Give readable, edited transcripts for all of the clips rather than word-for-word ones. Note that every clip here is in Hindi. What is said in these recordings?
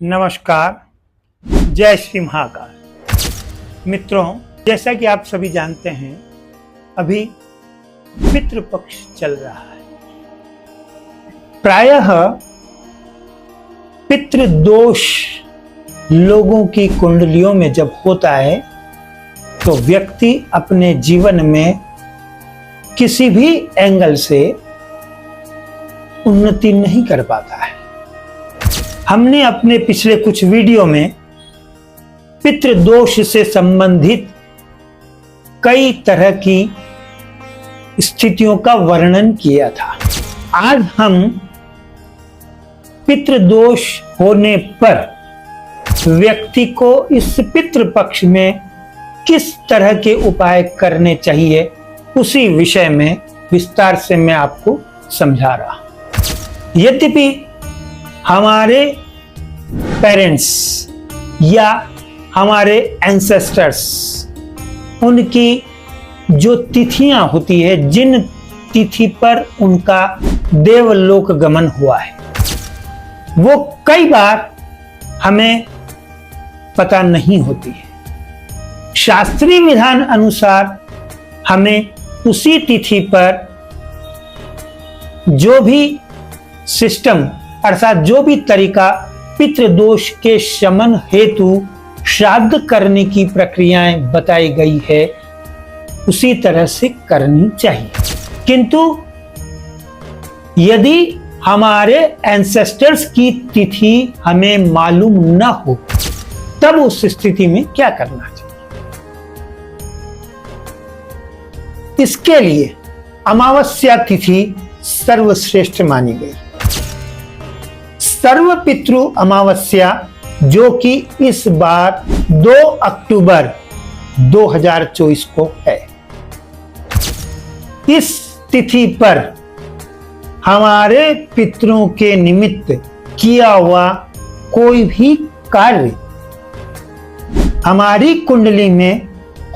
नमस्कार, जय श्री महाकाल। मित्रों, जैसा कि आप सभी जानते हैं, अभी पितृपक्ष चल रहा है। प्रायः पितृदोष लोगों की कुंडलियों में जब होता है तो व्यक्ति अपने जीवन में किसी भी एंगल से उन्नति नहीं कर पाता है। हमने अपने पिछले कुछ वीडियो में पितृदोष से संबंधित कई तरह की स्थितियों का वर्णन किया था। आज हम पितृदोष होने पर व्यक्ति को इस पितृपक्ष में किस तरह के उपाय करने चाहिए, उसी विषय में विस्तार से मैं आपको समझा रहा हूं। यद्यपि हमारे पेरेंट्स या हमारे एंसेस्टर्स, उनकी जो तिथियां होती है, जिन तिथि पर उनका देवलोक गमन हुआ है, वो कई बार हमें पता नहीं होती है। शास्त्रीय विधान अनुसार हमें उसी तिथि पर जो भी सिस्टम अर्थात जो भी तरीका पितृदोष के शमन हेतु श्राद्ध करने की प्रक्रियाएं बताई गई है, उसी तरह से करनी चाहिए। किंतु यदि हमारे एंसेस्टर्स की तिथि हमें मालूम न हो, तब उस स्थिति में क्या करना चाहिए? इसके लिए अमावस्या तिथि सर्वश्रेष्ठ मानी गई। सर्व पितृ अमावस्या, जो कि इस बार 2 अक्टूबर 2024 को है। इस तिथि पर हमारे पितरों के निमित्त किया हुआ कोई भी कार्य हमारी कुंडली में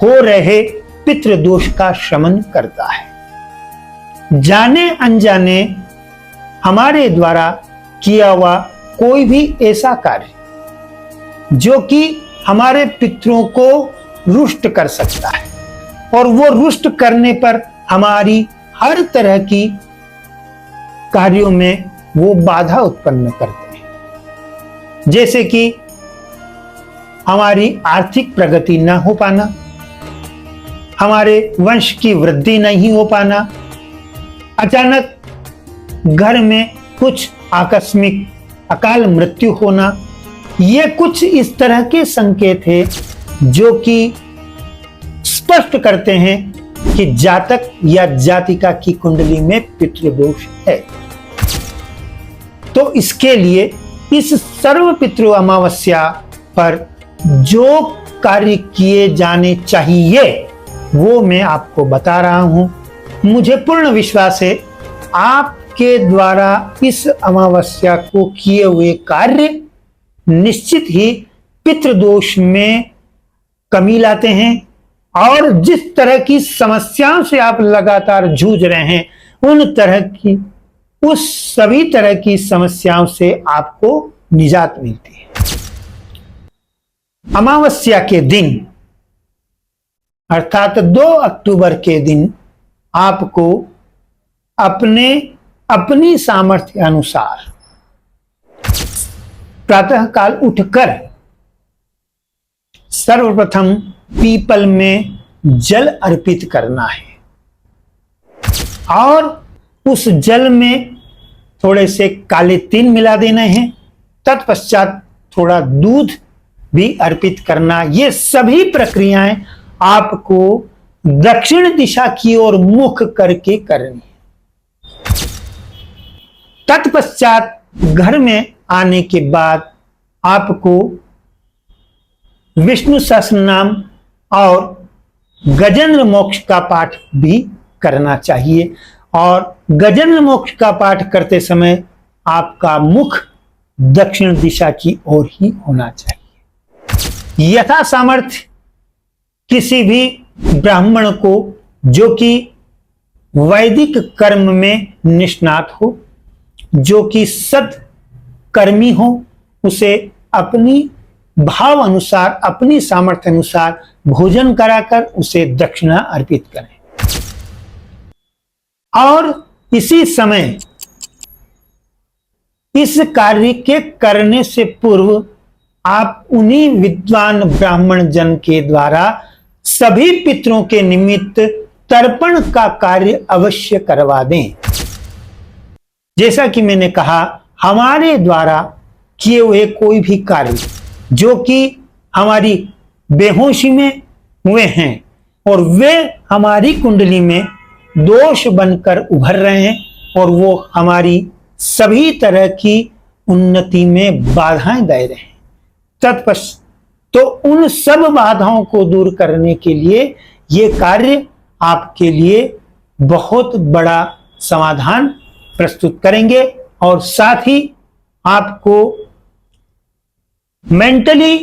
हो रहे पितृदोष का शमन करता है। जाने अनजाने हमारे द्वारा किया हुआ कोई भी ऐसा कार्य जो कि हमारे पितरों को रुष्ट कर सकता है, और वो रुष्ट करने पर हमारी हर तरह की कार्यों में वो बाधा उत्पन्न करते हैं। जैसे कि हमारी आर्थिक प्रगति न हो पाना, हमारे वंश की वृद्धि नहीं हो पाना, अचानक घर में कुछ आकस्मिक अकाल मृत्यु होना, ये कुछ इस तरह के संकेत हैं जो कि स्पष्ट करते हैं कि जातक या जातिका की कुंडली में पितृदोष है। तो इसके लिए इस सर्व पितृ अमावस्या पर जो कार्य किए जाने चाहिए वो मैं आपको बता रहा हूं। मुझे पूर्ण विश्वास है आपके द्वारा इस अमावस्या को किए हुए कार्य निश्चित ही पितृदोष में कमी लाते हैं, और जिस तरह की समस्याओं से आप लगातार जूझ रहे हैं, उस सभी तरह की समस्याओं से आपको निजात मिलती है। अमावस्या के दिन अर्थात 2 अक्टूबर के दिन आपको अपनी सामर्थ्य अनुसार प्रातः काल उठकर सर्वप्रथम पीपल में जल अर्पित करना है, और उस जल में थोड़े से काले तिल मिला देने हैं। तत्पश्चात थोड़ा दूध भी अर्पित करना। ये सभी प्रक्रियाएं आपको दक्षिण दिशा की ओर मुख करके करनी है। तत्पश्चात घर में आने के बाद आपको विष्णु सहस्त्र नाम और गजेंद्र मोक्ष का पाठ भी करना चाहिए, और गजेंद्र मोक्ष का पाठ करते समय आपका मुख दक्षिण दिशा की ओर ही होना चाहिए। यथा सामर्थ्य किसी भी ब्राह्मण को जो कि वैदिक कर्म में निष्णात हो, जो कि सत्कर्मी हो, उसे अपनी भाव अनुसार, अपनी सामर्थ्य अनुसार भोजन कराकर उसे दक्षिणा अर्पित करें। और इसी समय इस कार्य के करने से पूर्व आप उन्हीं विद्वान ब्राह्मण जन के द्वारा सभी पितरों के निमित्त तर्पण का कार्य अवश्य करवा दें। जैसा कि मैंने कहा, हमारे द्वारा किए हुए कोई भी कार्य जो कि हमारी बेहोशी में हुए हैं और वे हमारी कुंडली में दोष बनकर उभर रहे हैं और वो हमारी सभी तरह की उन्नति में बाधाएं दे रहे हैं, तत्पश्चात तो उन सब बाधाओं को दूर करने के लिए ये कार्य आपके लिए बहुत बड़ा समाधान प्रस्तुत करेंगे और साथ ही आपको मेंटली,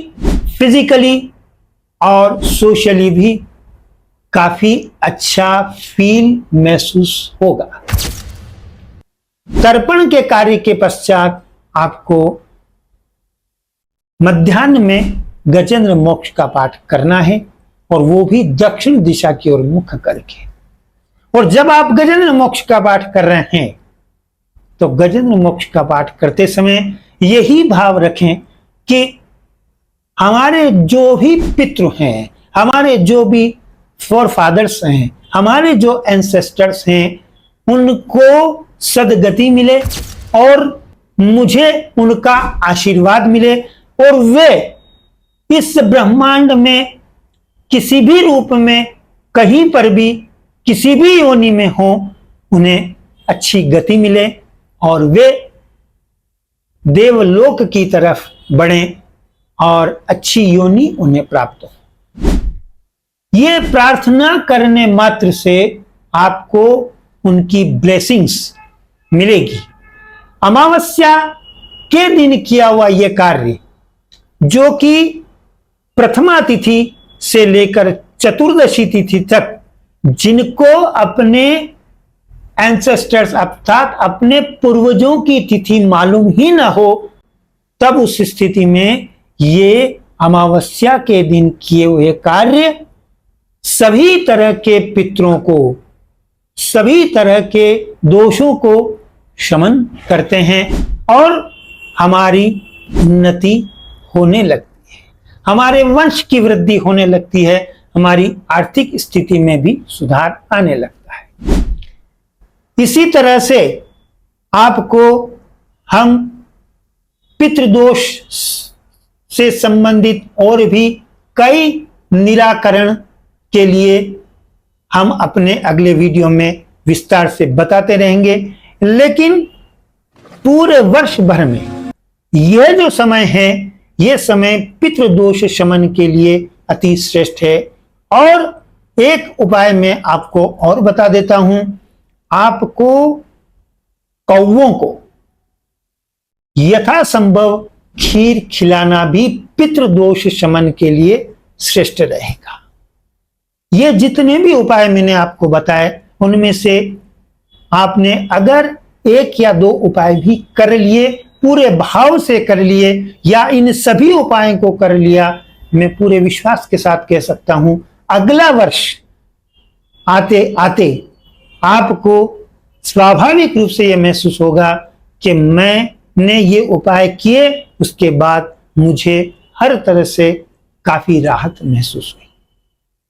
फिजिकली और सोशली भी काफी अच्छा फील महसूस होगा। तर्पण के कार्य के पश्चात आपको मध्याह्न में गजेंद्र मोक्ष का पाठ करना है और वो भी दक्षिण दिशा की ओर मुख करके। और जब आप गजेंद्र मोक्ष का पाठ कर रहे हैं तो गजेंद्र मोक्ष का पाठ करते समय यही भाव रखें कि हमारे जो भी पितृ हैं, हमारे जो भी फोर फादर्स हैं, हमारे जो एंसेस्टर्स हैं, उनको सदगति मिले और मुझे उनका आशीर्वाद मिले और वे इस ब्रह्मांड में किसी भी रूप में, कहीं पर भी, किसी भी योनि में हो, उन्हें अच्छी गति मिले और वे देवलोक की तरफ बढ़ें और अच्छी योनि उन्हें प्राप्त हो। ये प्रार्थना करने मात्र से आपको उनकी ब्लेसिंग्स मिलेगी। अमावस्या के दिन किया हुआ यह कार्य, जो कि प्रथमा तिथि से लेकर चतुर्दशी तिथि तक जिनको अपने एंसेस्टर्स अर्थात अपने पूर्वजों की तिथि मालूम ही ना हो, तब उस स्थिति में ये अमावस्या के दिन किए हुए कार्य सभी तरह के पितरों को, सभी तरह के दोषों को शमन करते हैं और हमारी उन्नति होने लगती है, हमारे वंश की वृद्धि होने लगती है, हमारी आर्थिक स्थिति में भी सुधार आने लगता है। इसी तरह से आपको हम पितृदोष से संबंधित और भी कई निराकरण के लिए हम अपने अगले वीडियो में विस्तार से बताते रहेंगे। लेकिन पूरे वर्ष भर में यह जो समय है, यह समय पितृदोष शमन के लिए अति श्रेष्ठ है। और एक उपाय मैं आपको और बता देता हूं, आपको कौवों को यथासंभव खीर खिलाना भी पितृदोष शमन के लिए श्रेष्ठ रहेगा। ये जितने भी उपाय मैंने आपको बताए, उनमें से आपने अगर एक या दो उपाय भी कर लिए, पूरे भाव से कर लिए, या इन सभी उपायों को कर लिया, मैं पूरे विश्वास के साथ कह सकता हूं अगला वर्ष आते आते आपको स्वाभाविक रूप से यह महसूस होगा कि मैंने ये उपाय किए, उसके बाद मुझे हर तरह से काफी राहत महसूस हुई।